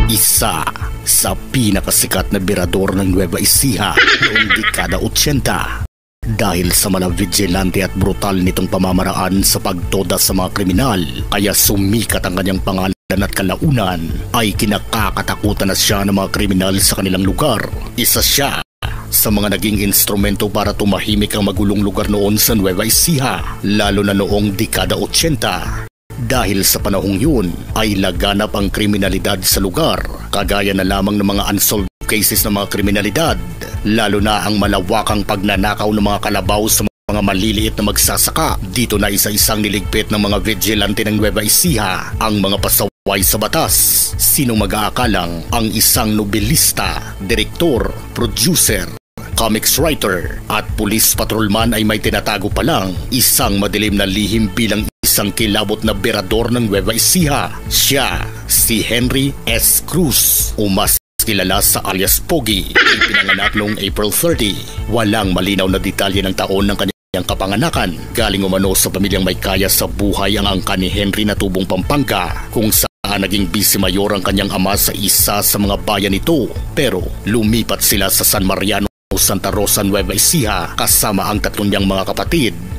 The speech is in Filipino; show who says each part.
Speaker 1: Isa sa pinakasikat na birador ng Nueva Ecija noong dekada 80. Dahil sa vigilante at brutal nitong pamamaraan sa pagtoda sa mga kriminal, kaya sumikat ang kanyang pangalan at kalaunan ay kinakakatakutan na siya ng mga kriminal sa kanilang lugar. Isa siya sa mga naging instrumento para tumahimik ang magulong lugar noon sa Nueva Ecija, lalo na noong dekada 80. Dahil sa panahong yun ay laganap ang kriminalidad sa lugar, kagaya na lamang ng mga unsolved cases ng mga kriminalidad, lalo na ang malawakang pagnanakaw ng mga kalabaw sa mga maliliit na magsasaka. Dito na isa-isang niligpit ng mga vigilante ng Nueva Ecija ang mga pasaway sa batas. Sino mag-aakalang ang isang nobelista, direktor, producer, comics writer at police patrolman ay may tinatago pa lang isang madilim na lihim bilang isang kilabot na berador ng Nueva Ecija. Siya si Henry S. Cruz o mas kilala sa alias Pogi. Ipinanganak noong April 30. Walang malinaw na detalye ng taon ng kanyang kapanganakan. Galing umano sa pamilyang may kaya sa buhay ang angka ni Henry na tubong Pampanga, kung saan naging vice mayor ang kanyang ama sa isa sa mga bayan nito. Pero lumipat sila sa San Mariano, Santa Rosa, Nueva Ecija kasama ang tatlong niyang mga kapatid.